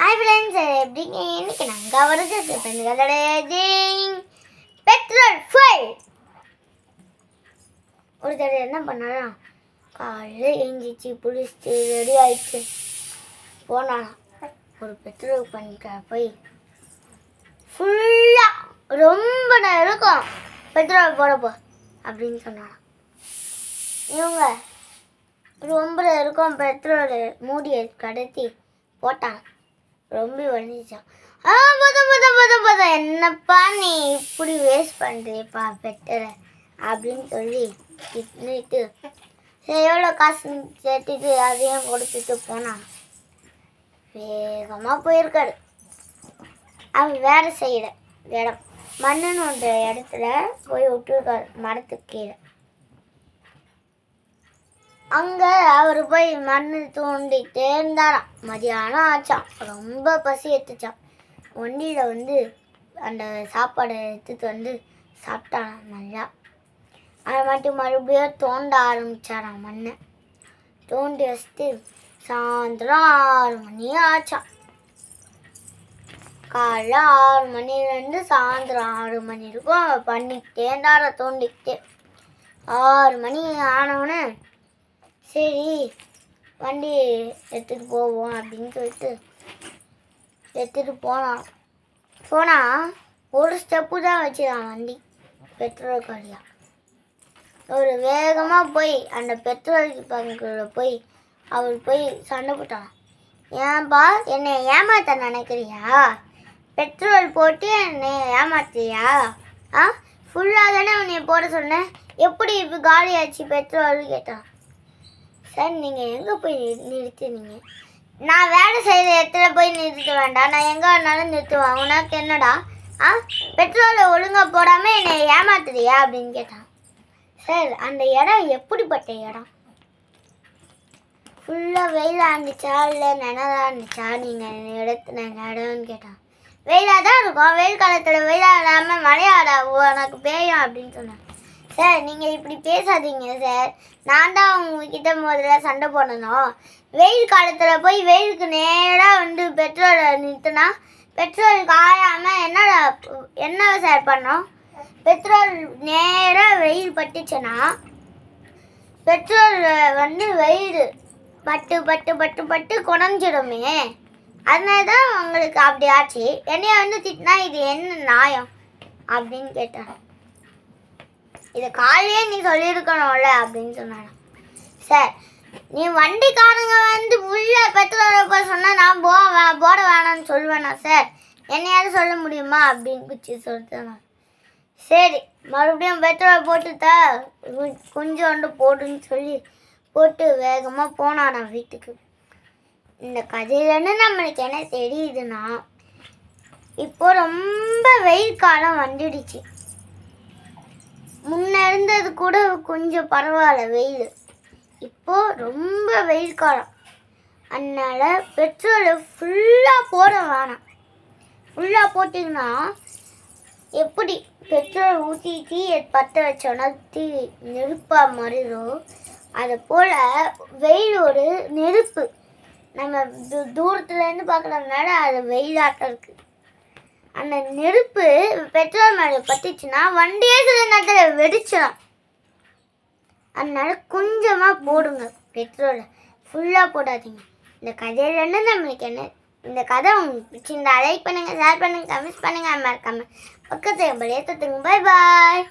Hi friends, எப்படிங்க? இன்னைக்கு நாங்கள் வருது பெட்ரோல் ஃபுல். ஒரு தடவை என்ன பண்ணலாம், காலையில் எழுந்திரிச்சு குளிச்சுட்டு ரெடி ஆகிடுச்சு போனாலாம் ஒரு பெட்ரோல் பண்ணிக்க போய் ஃபுல்லாக ரொம்ப நேரம் இருக்கும் பெட்ரோல் போடப்போ அப்படின்னு சொன்னாலாம். இவங்க ரொம்ப இருக்கும் பெட்ரோல் மூடியை கடத்தி போட்டாங்க. ரொம்ப வந்துச்சான். என்னப்பா நீ இப்படி வேஸ்ட் பண்ணுறியப்பா பெட்ரோலை அப்படின்னு சொல்லி திட்டிட்டு சரி எவ்வளோ காசு சேர்த்துட்டு அதையும் கொடுத்துட்டு போனான். வேகமாக போயிருக்காரு. அவன் வேலை செய்கிற இடம் மண்ணுன்னு ஒரு இடத்துல போய் விட்டுருக்காரு, மரத்துக்கு கீழே. அங்கே அவர் போய் மண் தூண்டிகிட்டே இருந்தாராம். மதியானம் ஆச்சான், ரொம்ப பசி எடுத்துச்சான். வண்டியில் அந்த சாப்பாடை எடுத்துட்டு சாப்பிட்டான் நல்லா. அதை மட்டும் மறுபடியும் தோண்ட ஆரம்பித்தாராம். மண்ணை தோண்டி வச்சுட்டு சாயந்தரம் 6 மணி ஆச்சான். காலைல 6 மணிலேருந்து சாயந்தரம் 6 மணி இருக்கும் பண்ணிக்கிட்டே இருந்தாரா தோண்டிக்கிட்டே. 6 மணி ஆனவுடனே சரி வண்டி எடுத்துகிட்டு போவோம் அப்படின்னு சொல்லிட்டு எடுத்துகிட்டு போனால் ஒரு ஸ்டெப்பு தான் வச்சுதான் வண்டி பெட்ரோல் காலியாக. ஒரு வேகமாக போய் அந்த பெட்ரோல் பங்கில் போய் அவர் போய் சண்டை போட்டான். ஏன்பா என்னை ஏமாற்ற நினைக்கிறியா? பெட்ரோல் போட்டு என்னை ஏமாத்துறியா? ஃபுல்லாக தானே உன்னை போட சொன்னேன், எப்படி இப்போ காலி ஆச்சு பெட்ரோல் கேட்டான். சார் நீங்கள் எங்கே போய் நிறுத்தினீங்க? நான் வேலை செய்கிற இடத்துல போய் நிறுத்த வேண்டாம், நான் எங்கே வேணாலும் நிறுத்துவேன், உனக்கு என்னடா? பெட்ரோலை ஒழுங்காக போடாமல் என்னை ஏமாத்துறியா அப்படின்னு கேட்டான். சார் அந்த இடம் எப்படிப்பட்ட இடம்? ஃபுல்லாக வெயிலாக இருந்துச்சா இல்லை நினதாக இருந்துச்சா நீங்கள் இடத்துல இடம்னு கேட்டான். வெயிலாக தான் இருக்கும், வெயில் காலத்தில் வெயிலாக இல்லாமல் மழையாடா உனக்கு பெய்யும் அப்படின்னு சொன்னான். சார் நீங்கள் இப்படி பேசாதீங்க சார், நான் தான் உங்ககிட்ட முதல்ல சண்டை போடணும். வெயில் காலத்தில் போய் வெயிலுக்கு நேராக பெட்ரோலை நிறுத்தினா பெட்ரோல் காயாமல் என்ன சார் பண்ணோம்? பெட்ரோல் நேராக வெயில் பட்டுச்சுன்னா பெட்ரோல் வெயில் பட்டு பட்டு பட்டு பட்டு குறைஞ்சிடுமே, அதனால தான் உங்களுக்கு அப்படி ஆச்சு. என்னைய திட்டினா இது என்ன நியாயம் அப்படின்னு கேட்டான். இதை காலையே நீ சொல்லியிருக்கணும்ல அப்படின்னு சொன்னான். சார் நீ வண்டிக்காரங்க ஃபுல்லாக பெட்ரோலை போட சொன்னால் நான் போட வேணாம்னு சொல்லுவேண்ணா சார், என்னையாவது சொல்ல முடியுமா அப்படின்னு குச்சி சொல்லிட்டேன். சரி மறுபடியும் பெட்ரோல் போட்டுட்டா கொஞ்சோண்டு போடுன்னு சொல்லி போட்டு வேகமாக போனானா வீட்டுக்கு. இந்த கதையிலன்னு நம்மளுக்கு என்ன தெரியுதுன்னா, இப்போ ரொம்ப வெயில் காலம் வந்துடுச்சு. முன்ன இருந்தது கூட கொஞ்சம் பரவாயில்ல வெயில், இப்போது ரொம்ப வெயில் காலம். அதனால் பெட்ரோலை ஃபுல்லாக போட வேணாம். ஃபுல்லாக போட்டிங்கன்னா எப்படி பெட்ரோல் ஊற்றி தீயை பற்ற வச்சோன்னா தீ நெருப்பாக மாறிடும், அதை போல் வெயில் ஒரு நெருப்பு. நம்ம தூரத்துலேருந்து பார்க்குறதுனால அது வெயிலாட்டம் இருக்குது. அந்த நெருப்பு பெட்ரோல் மேலே பட்டுச்சுன்னா வண்டியே சில நேரத்தில் வெடிச்சிடும். அதனால கொஞ்சமாக போடுங்க பெட்ரோலை, ஃபுல்லாக போடாதீங்க. இந்த கதையிலேருந்து நம்மளுக்கு என்ன, இந்த கதை உங்களுக்கு பிடிச்சிருந்தா லைக் பண்ணுங்கள், ஷேர் பண்ணுங்கள், கமெண்ட் பண்ணுங்கள், மறக்காமல் பக்கத்து ஏற்றுங்க. பாய் பாய்.